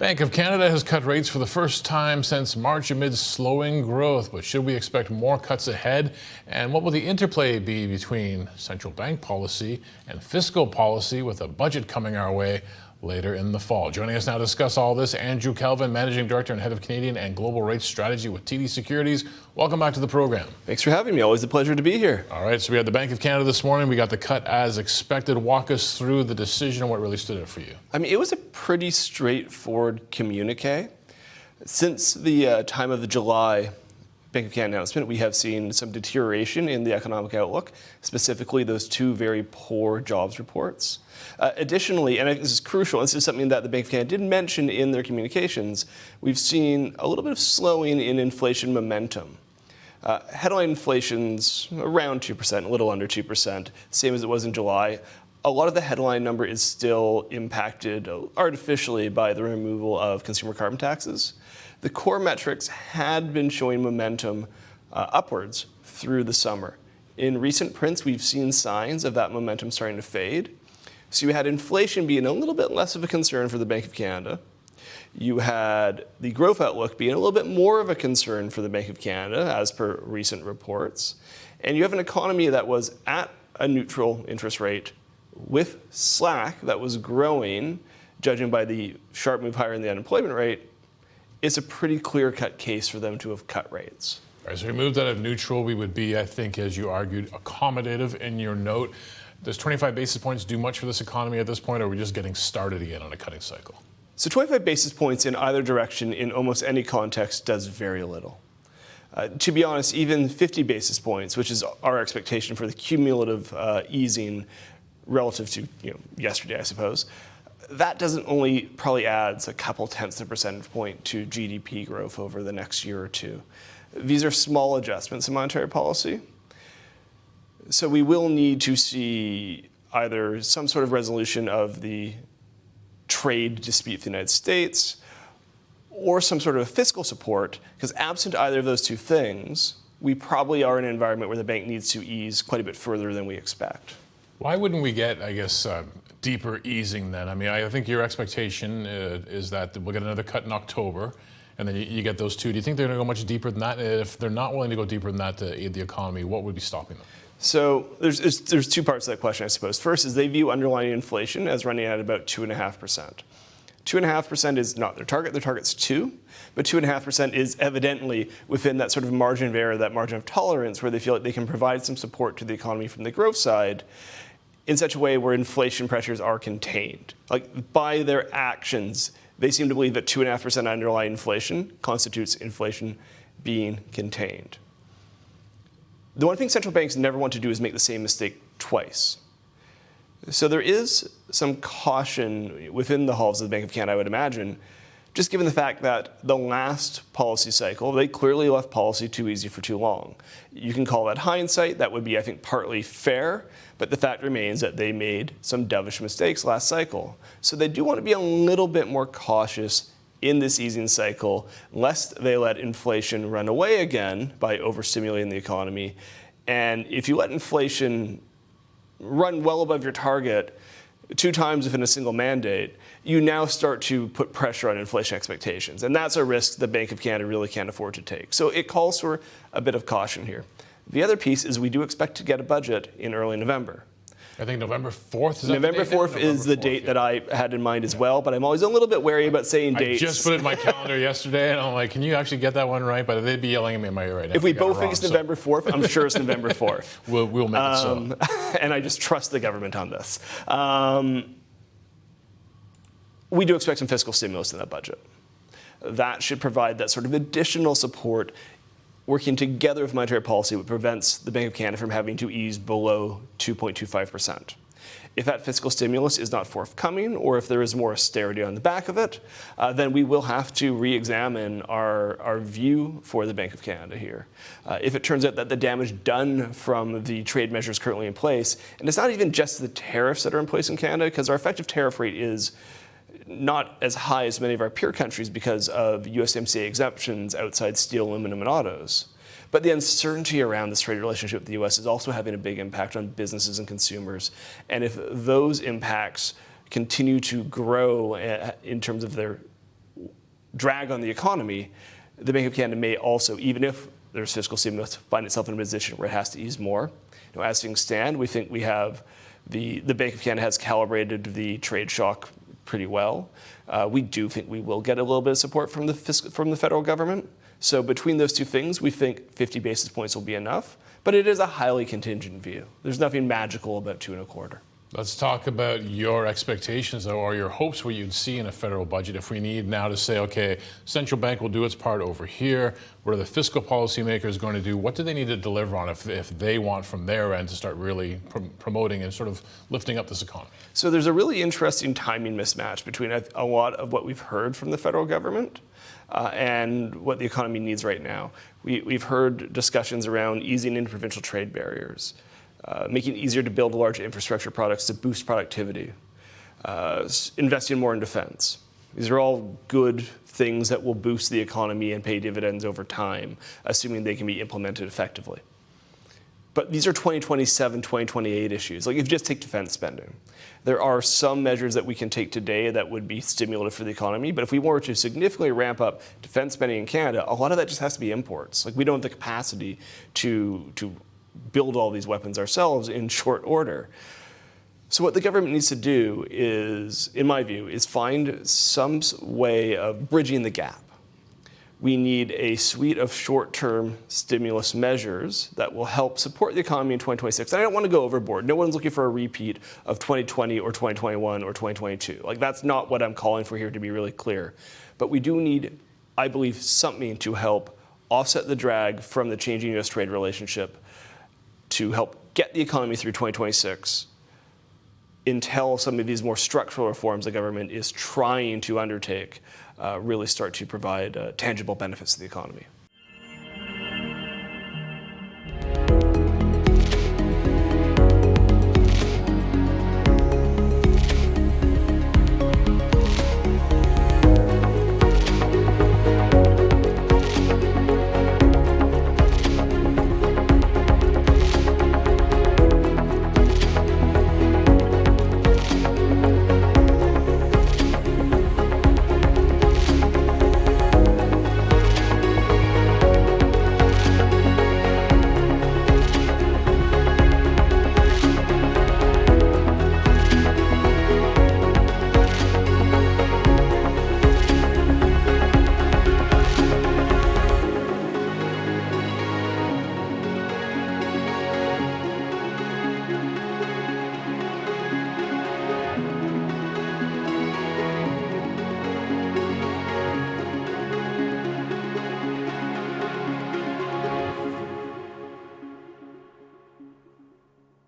Bank of Canada has cut rates for the first time since March amid slowing growth. But should we expect more cuts ahead? And what will the interplay be between central bank policy and fiscal policy with a budget coming our way later in the fall? Joining us now to discuss all this, Andrew Kelvin, Managing Director and Head of Canadian and Global Rates Strategy with TD Securities. Welcome back to the program. Thanks for having me. Always a pleasure to be here. All right, so we had the Bank of Canada this morning. We got the cut as expected. Walk us through the decision and what really stood out for you. I mean, it was a pretty straightforward communique. Since the time of the July Bank of Canada announcement, we have seen some deterioration in the economic outlook, specifically those two very poor jobs reports. Additionally, and I think this is crucial, and this is something that the Bank of Canada did mention in their communications, we've seen a little bit of slowing in inflation momentum. Headline inflation's around 2%, a little under 2%, same as it was in July. A lot of the headline number is still impacted artificially by the removal of consumer carbon taxes. The core metrics had been showing momentum upwards through the summer. In recent prints, we've seen signs of that momentum starting to fade. So you had inflation being a little bit less of a concern for the Bank of Canada. You had the growth outlook being a little bit more of a concern for the Bank of Canada, as per recent reports. And you have an economy that was at a neutral interest rate with slack that was growing, judging by the sharp move higher in the unemployment rate. It's a pretty clear-cut case for them to have cut rates. All right, so we moved out of neutral. We would be, I think, as you argued, accommodative in your note. Does 25 basis points do much for this economy at this point, or are we just getting started again on a cutting cycle? So 25 basis points in either direction in almost any context does very little. To be honest, even 50 basis points, which is our expectation for the cumulative easing relative to yesterday, I suppose, that doesn't only probably adds a couple tenths of a percentage point to GDP growth over the next year or two. These are small adjustments in monetary policy. So we will need to see either some sort of resolution of the trade dispute with the United States or some sort of fiscal support, because absent either of those two things, we probably are in an environment where the bank needs to ease quite a bit further than we expect. Why wouldn't we get, I guess, deeper easing then? I mean, I think your expectation is that we'll get another cut in October, and then you get those two. Do you think they're going to go much deeper than that? If they're not willing to go deeper than that to aid the economy, what would be stopping them? So there's two parts to that question, I suppose. First is they view underlying inflation as running at about 2.5%. 2.5% is not their target. Their target's 2%, but 2.5% is evidently within that sort of margin of error, that margin of tolerance, where they feel like they can provide some support to the economy from the growth side in such a way where inflation pressures are contained. Like, by their actions, they seem to believe that 2.5% underlying inflation constitutes inflation being contained. The one thing central banks never want to do is make the same mistake twice. So there is some caution within the halls of the Bank of Canada, I would imagine, just given the fact that the last policy cycle, they clearly left policy too easy for too long. You can call that hindsight. That would be, I think, partly fair, but the fact remains that they made some dovish mistakes last cycle. So they do want to be a little bit more cautious in this easing cycle, lest they let inflation run away again by overstimulating the economy. And if you let inflation run well above your target 2 times within a single mandate, you now start to put pressure on inflation expectations. And that's a risk the Bank of Canada really can't afford to take. So it calls for a bit of caution here. The other piece is we do expect to get a budget in early November. I think November 4th is November 4th is the date that I had in mind as well, but I'm always a little bit wary about saying dates. I just put it in my calendar yesterday, and I'm like, can you actually get that one right? But they'd be yelling at me, am I right? If we both think it's November 4th, I'm sure it's November 4th. We'll make it so. And I just trust the government on this. We do expect some fiscal stimulus in that budget. That should provide that sort of additional support, working together with monetary policy, which prevents the Bank of Canada from having to ease below 2.25%. If that fiscal stimulus is not forthcoming, or if there is more austerity on the back of it, then we will have to re-examine our view for the Bank of Canada here. If it turns out that the damage done from the trade measures currently in place, and it's not even just the tariffs that are in place in Canada, because our effective tariff rate is not as high as many of our peer countries because of USMCA exemptions outside steel, aluminum, and autos. But the uncertainty around this trade relationship with the US is also having a big impact on businesses and consumers. And if those impacts continue to grow in terms of their drag on the economy, the Bank of Canada may also, even if there's fiscal stimulus, find itself in a position where it has to ease more. As things stand, we think we have the Bank of Canada has calibrated the trade shock pretty well. We do think we will get a little bit of support from the federal government. So between those two things, we think 50 basis points will be enough. But it is a highly contingent view. There's nothing magical about 2.25. Let's talk about your expectations, though, or your hopes, what you'd see in a federal budget if we need now to say, okay, central bank will do its part over here. What are the fiscal policymakers going to do? What do they need to deliver on if they want from their end to start really promoting and sort of lifting up this economy? So there's a really interesting timing mismatch between a lot of what we've heard from the federal government and what the economy needs right now. We've heard discussions around easing interprovincial trade barriers, making it easier to build large infrastructure products to boost productivity, investing more in defense. These are all good things that will boost the economy and pay dividends over time, assuming they can be implemented effectively. But these are 2027, 2028 issues. Like if you just take defense spending, there are some measures that we can take today that would be stimulative for the economy. But if we were to significantly ramp up defense spending in Canada, a lot of that just has to be imports. Like we don't have the capacity to build all these weapons ourselves in short order. So what the government needs to do is, in my view, is find some way of bridging the gap. We need a suite of short-term stimulus measures that will help support the economy in 2026. And I don't want to go overboard. No one's looking for a repeat of 2020 or 2021 or 2022. Like that's not what I'm calling for here, to be really clear. But we do need, I believe, something to help offset the drag from the changing U.S. trade relationship to help get the economy through 2026 until some of these more structural reforms the government is trying to undertake really start to provide tangible benefits to the economy.